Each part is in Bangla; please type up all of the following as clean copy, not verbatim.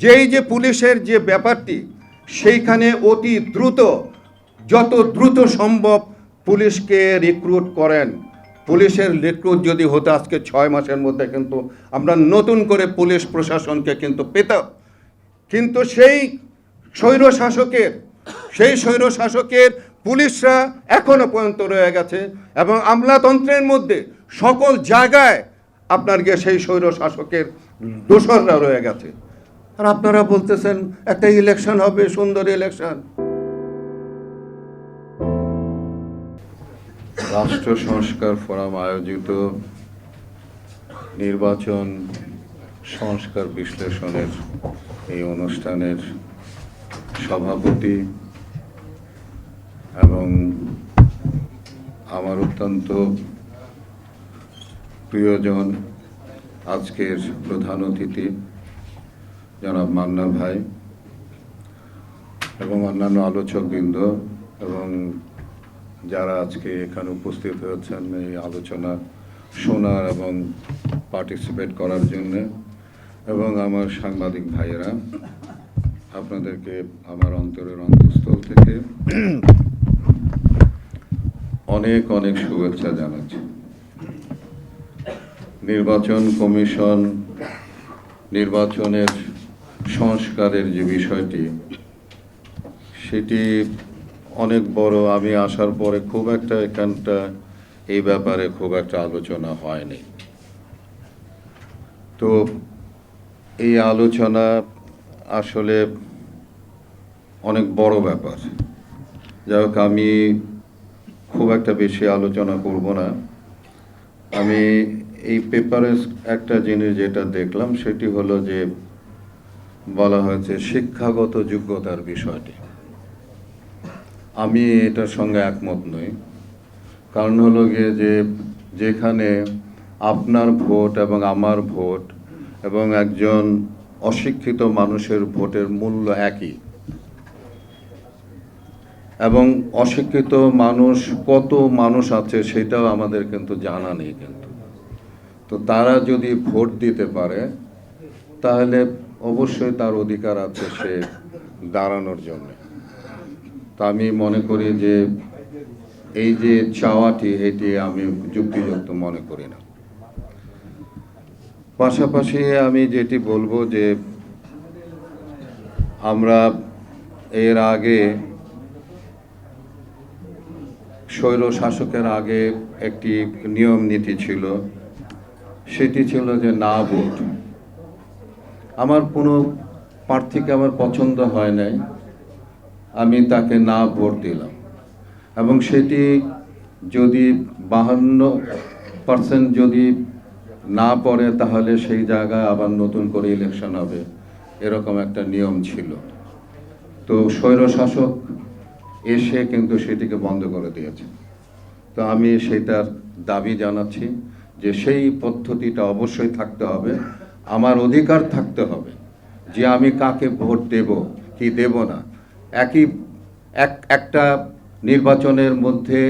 যেই যে পুলিশের যে ব্যাপারটি, সেইখানে অতি দ্রুত, যত দ্রুত সম্ভব পুলিশকে রিক্রুট করেন। পুলিশের রিক্রুট যদি হতো আজকে 6 মাসের মধ্যে কিন্তু আমরা নতুন করে পুলিশ প্রশাসনকে কিন্তু পেতাম। কিন্তু সেই স্বৈরশাসকের পুলিশরা এখনো পর্যন্ত রয়ে গেছে এবং আমলাতন্ত্রের মধ্যে সকল জায়গায় আপনার গিয়ে সেই স্বৈরশাসকের দোসররা রয়ে গেছে। আর আপনারা বলতেছেন একটা ইলেকশন হবে, সুন্দর ইলেকশন। রাষ্ট্র সংস্কার ফোরাম আয়োজিত নির্বাচন সংস্কার বিশ্লেষণের এই অনুষ্ঠানের সভাপতি এবং আমার অত্যন্ত প্রিয়জন আজকের প্রধান অতিথি জনাব মান্না ভাই এবং অন্যান্য আলোচকবৃন্দ এবং যারা আজকে এখানে উপস্থিত হয়েছেন এই আলোচনা শোনার এবং পার্টিসিপেট করার জন্য, এবং আমার সাংবাদিক ভাইয়েরা, আপনাদেরকে আমার অন্তরের অন্তঃস্থল থেকে অনেক অনেক শুভেচ্ছা জানাচ্ছি। নির্বাচন কমিশন নির্বাচনের সংস্কারের যে বিষয়টি, সেটি অনেক বড়। আমি আসার পরে খুব একটা এই ব্যাপারে খুব একটা আলোচনা হয়নি। তো এই আলোচনা আসলে অনেক বড় ব্যাপার। যাই হোক, আমি খুব একটা বেশি আলোচনা করব না। আমি এই পেপারে একটা জিনিস যেটা দেখলাম সেটি হলো যে বলা হয়েছে শিক্ষাগত যোগ্যতার বিষয়টি। আমি এটার সঙ্গে একমত নই। কারণ হলো গিয়ে যে যেখানে আপনার ভোট এবং আমার ভোট এবং একজন অশিক্ষিত মানুষের ভোটের মূল্য একই, এবং অশিক্ষিত কত মানুষ আছে সেটাও আমাদের কিন্তু জানা নেই। কিন্তু তো তারা যদি ভোট দিতে পারে তাহলে অবশ্যই তার অধিকার আছে সে দাঁড়ানোর জন্য। তা আমি মনে করি যে এই যে চাওয়াটি, এটি আমি যুক্তিযুক্ত মনে করি না। পাশাপাশি আমি যেটি বলবো যে আমরা এর আগে স্বৈর শাসকের আগে একটি নিয়ম নীতি ছিল, সেটি ছিল যে না ভোট। আমার কোনো প্রার্থীকে আমার পছন্দ হয় নাই, আমি তাকে না ভোট দিলাম, এবং সেটি যদি 52% যদি না পড়ে তাহলে সেই জায়গায় আবার নতুন করে ইলেকশন হবে, এরকম একটা নিয়ম ছিল। তো স্বৈরশাসক এসে কিন্তু সেটিকে বন্ধ করে দিয়েছে। তো আমি সেটার দাবি জানাচ্ছি যে সেই পদ্ধতিটা অবশ্যই থাকতে হবে। আমার অধিকার থাকতে হবে যে আমি কাকে ভোট দেব কি দেব না। একটা নির্বাচনের মধ্যে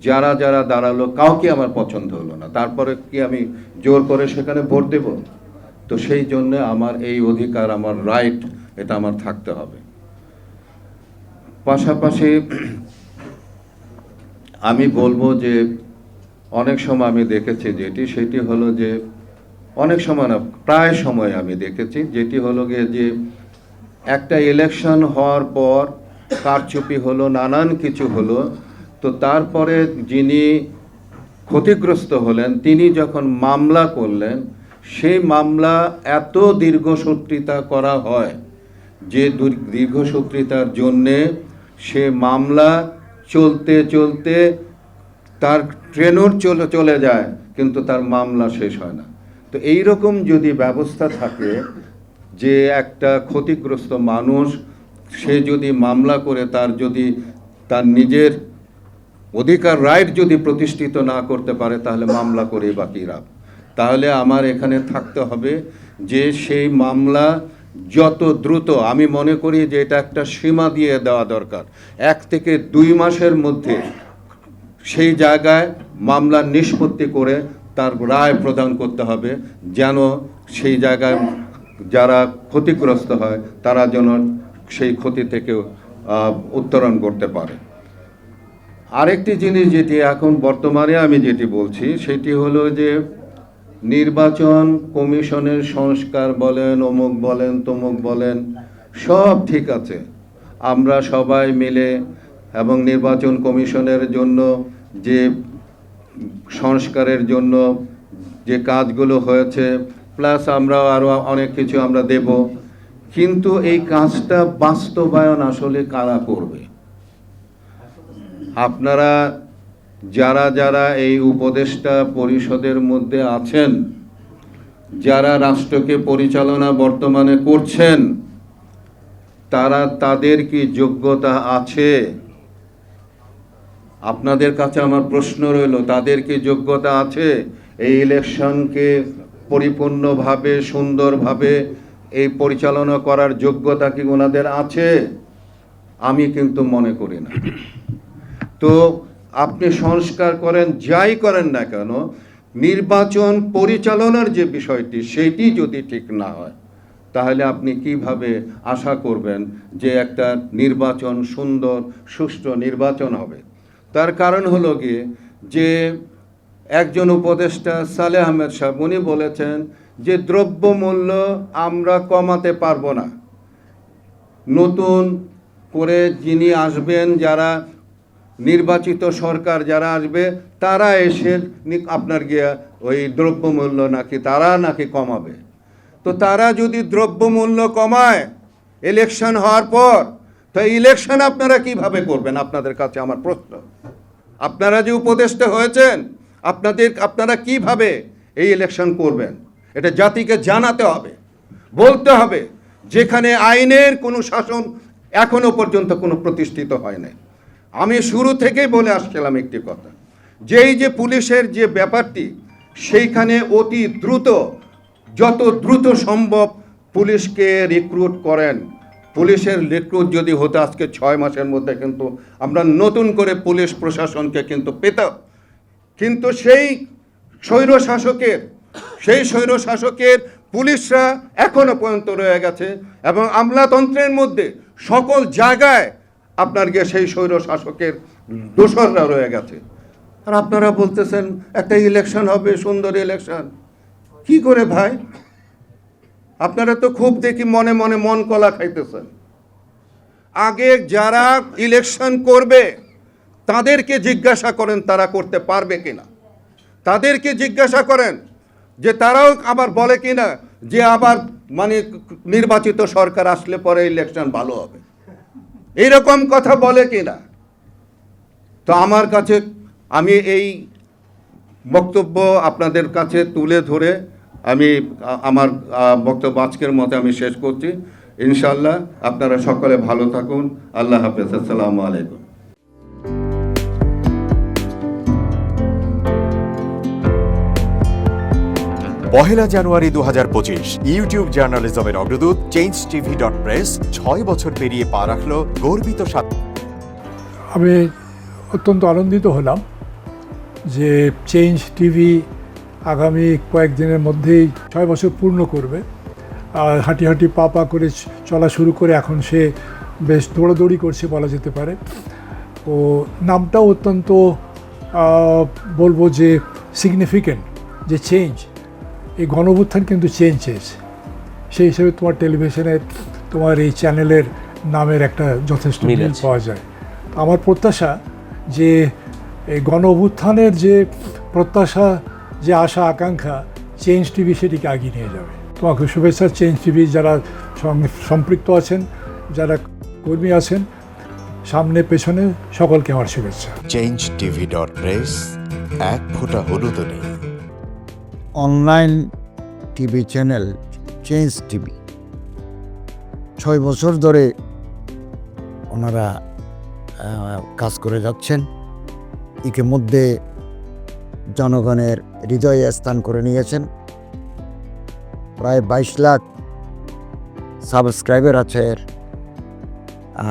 যারা যারা দাঁড়ালো কাউকে আমার পছন্দ হলো না, তারপরে কি আমি জোর করে সেখানে ভোট দেব? তো সেই জন্য আমার এই অধিকার, আমার রাইট, এটা আমার থাকতে হবে। পাশাপাশি আমি বলবো যে অনেক সময় আমি দেখেছি সেটি হলো যে অনেক সময় না, প্রায় সময় আমি দেখেছি যেটি হলো গিয়ে যে একটা ইলেকশন হওয়ার পর কারচুপি হলো, নানান কিছু হলো, তো তারপরে যিনি ক্ষতিগ্রস্ত হলেন তিনি যখন মামলা করলেন, সেই মামলা এত দীর্ঘসূত্রিতা করা হয় যে দীর্ঘসূত্রিতার জন্যে সে মামলা চলতে চলতে তার ট্রেনর চলে যায়, কিন্তু তার মামলা শেষ হয় না। তো এই রকম যদি ব্যবস্থা থাকে যে একটা ক্ষতিগ্রস্ত মানুষ সে যদি মামলা করে তার নিজের অধিকার, রাইট যদি প্রতিষ্ঠিত না করতে পারে তাহলে মামলা করে বাকি লাভ। তাহলে আমার এখানে থাকতে হবে যে সেই মামলা যত দ্রুত, আমি মনে করি যে এটা একটা সীমা দিয়ে দেওয়া দরকার। 1 থেকে 2 মাসের মধ্যে সেই জায়গায় মামলা নিষ্পত্তি করে তার রায় প্রদান করতে হবে, যেন সেই জায়গায় যারা ক্ষতিগ্রস্ত হয় তারা যেন সেই ক্ষতি থেকে উত্তরণ করতে পারে। আরেকটি জিনিস যেটি এখন বর্তমানে আমি যেটি বলছি সেটি হলো যে নির্বাচন কমিশনের সংস্কার বলেন, অমুক বলেন, তমুক বলেন, সব ঠিক আছে। আমরা সবাই মিলে এবং নির্বাচন কমিশনের জন্য যে সংস্কারের জন্য যে কাজগুলো হয়েছে, প্লাস আমরা আরও অনেক কিছু আমরা দেব, কিন্তু এই কাজটা বাস্তবায়ন আসলে কারা করবে? আপনারা যারা যারা এই উপদেষ্টা পরিষদের মধ্যে আছেন, যারা রাষ্ট্রকে পরিচালনা বর্তমানে করছেন, তাদের কি যোগ্যতা আছে? আপনাদের কাছে আমার প্রশ্ন রইল, তাদের কি যোগ্যতা আছে এই ইলেকশনকে পরিপূর্ণভাবে সুন্দরভাবে এই পরিচালনা করার যোগ্যতা কি ওনাদের আছে? আমি কিন্তু মনে করি না। তো আপনি সংস্কার করেন, যাই করেন না কেন, নির্বাচন পরিচালনার যে বিষয়টি সেটি যদি ঠিক না হয়, তাহলে আপনি কিভাবে আশা করবেন যে একটা নির্বাচন সুন্দর সুষ্ঠু নির্বাচন হবে? তার কারণ হলো গিয়ে যে একজন উপদেষ্টা সালেহ আহমেদ সাহেব উনি বলেছেন যে দ্রব্যমূল্য আমরা কমাতে পারবো না, নতুন করে যিনি আসবেন, যারা নির্বাচিত সরকার যারা আসবে, তারা এসে আপনার গিয়া ওই দ্রব্যমূল্য নাকি কমাবে। তো তারা যদি দ্রব্যমূল্য কমায় ইলেকশন হওয়ার পর, তো ইলেকশন আপনারা কিভাবে করবেন? আপনাদের কাছে আমার প্রশ্ন। আপনারা যে উপদেষ্টা হয়েছেন, আপনারা কিভাবে এই ইলেকশন করবেন? এটা জাতিকে জানাতে হবে, বলতে হবে, যেখানে আইনের কোনো শাসন এখনো পর্যন্ত কোনো প্রতিষ্ঠিত হয় নাই। আমি শুরু থেকেই বলে আসছিলাম একটি কথা, যেই যে পুলিশের যে ব্যাপারটি, সেইখানে অতি দ্রুত, যত দ্রুত সম্ভব পুলিশকে রিক্রুট করেন। পুলিশের রিক্রুট যদি হতো আজকে 6 মাসের মধ্যে কিন্তু আমরা নতুন করে পুলিশ প্রশাসনকে কিন্তু পেতাম। কিন্তু সেই স্বৈরশাসকের পুলিশরা এখনো পর্যন্ত রয়ে গেছে, এবং আমলাতন্ত্রের মধ্যে সকল জায়গায় আপনার গিয়ে সেই স্বৈরশাসকের দোসররা রয়ে গেছে। আর আপনারা বলতেছেন একটা ইলেকশন হবে, সুন্দর ইলেকশন। কি করে ভাই? আপনারা তো খুব দেখি মনে মনে মন কলা খাইতেছেন। আগে যারা ইলেকশন করবে তাদেরকে জিজ্ঞাসা করেন তারা করতে পারবে কিনা। তাদেরকে জিজ্ঞাসা করেন যে তারাও আবার বলে কিনা যে আবার নির্বাচিত সরকার আসলে পরে ইলেকশন ভালো হবে, এইরকম কথা বলে কিনা। তো আমি এই বক্তব্য আপনাদের কাছে তুলে ধরে আমি আমার বক্তব্য আজকের মতে আমি শেষ করছি। ইনশাআল্লাহ আপনারা সকলে ভালো থাকুন। আল্লাহ হাফেজ। আসসালামু আলাইকুম। পহেলা জানুয়ারি 2025 ইউটিউব জার্নালিজমের অগ্রদূত changetv.press 6 বছর পেরিয়ে পা রাখল গর্বিত আমি অত্যন্ত আনন্দিত হলাম যে চেঞ্জ টিভি আগামী কয়েকদিনের মধ্যেই 6 বছর পূর্ণ করবে। আর হাঁটি হাঁটি পা পা করে চলা শুরু করে এখন সে বেশ দৌড়াদৌড়ি করছে বলা যেতে পারে। ও নামটাও অত্যন্ত বলবো যে সিগনিফিক্যান্ট, যে চেঞ্জ, এই গণঅভ্যুত্থান কিন্তু চেঞ্জ চেয়েছে। সেই হিসেবে তোমার টেলিভিশনের, তোমার এই চ্যানেলের নামের একটা যথেষ্ট মিল পাওয়া যায়। আমার প্রত্যাশা যে এই গণঅভ্যুত্থানের যে প্রত্যাশা, যে আশা আকাঙ্ক্ষা, চেঞ্জ টিভি সেটিকে এগিয়ে নিয়ে যাবে। তোমাকে শুভেচ্ছা। চেঞ্জ টিভি যারা সম্পৃক্ত আছেন, যারা কর্মী আছেন, সামনে পেছনে সকলকে আমার শুভেচ্ছা। changetv.press এক ফোঁটা হলুদও নেই। Online TV channel change TV 6 বছর ধরে ওনারা কাজ করে যাচ্ছেন। ইতিমধ্যে জনগণের হৃদয়ে স্থান করে নিয়েছেন। প্রায় 22 লাখ সাবস্ক্রাইবার আছে।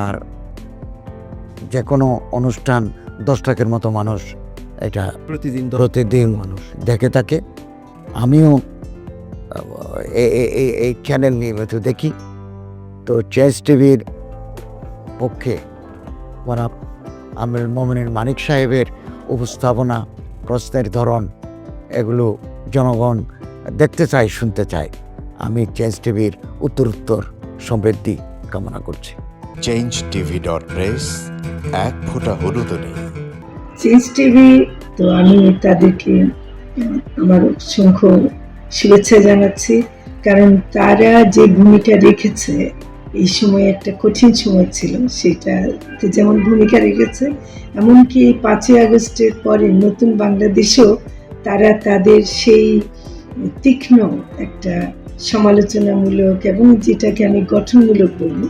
আর যে কোনো অনুষ্ঠান 10 লাখের মতো মানুষ এটা প্রতিদিন মানুষ দেখে থাকে। আমিও এই চ্যানেল নিয়মিত দেখি। তো চেঞ্জ টিভির পক্ষে ওরা আমিরুল মোমিনিন মানিক সাহেবের উপস্থাপনা, প্রশ্নের ধরন, এগুলো জনগণ দেখতে চায়, শুনতে চায়। আমি চেঞ্জ টিভির উত্তরোত্তর সমৃদ্ধি কামনা করছি। changetv.press, এক ফোঁটা হলুদও নেই। চেঞ্জ টিভি, তো আমি তাদেরকে আমার অসংখ্য শুভেচ্ছা জানাচ্ছি, কারণ তারা যে ভূমিকা রেখেছে এই সময়, একটা কঠিন সময় ছিল, সেটাতে যেমন ভূমিকা রেখেছে, এমনকি 5ই আগস্টের পরে নতুন বাংলাদেশেও তারা তাদের সেই তীক্ষ্ণ একটা সমালোচনামূলক এবং যেটাকে আমি গঠনমূলক বলব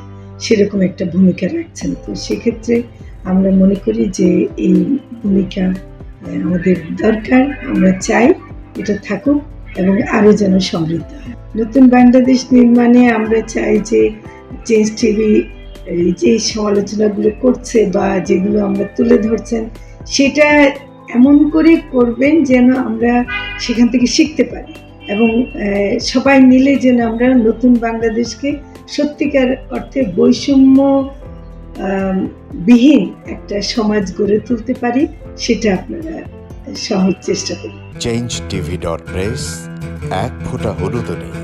সেরকম একটা ভূমিকা রাখছেন। তো সেক্ষেত্রে আমরা মনে করি যে এই ভূমিকা আমাদের দরকার, আমরা চাই এটা থাকুক এবং আরও যেন সমৃদ্ধ হয়। নতুন বাংলাদেশ নির্মাণে আমরা চাই যে চেঞ্জ টিভি যে সমালোচনাগুলো করছে বা যেগুলো আমরা তুলে ধরছেন, সেটা এমন করে করবেন যেন আমরা সেখান থেকে শিখতে পারি এবং সবাই মিলে যেন আমরা নতুন বাংলাদেশকে সত্যিকার অর্থে বৈষম্য বিহীন একটা সমাজ গড়ে তুলতে পারি, সেটা আপনারা সহজ চেষ্টা করুন। changetv.press, এক ফোঁটা হলুদও নেই।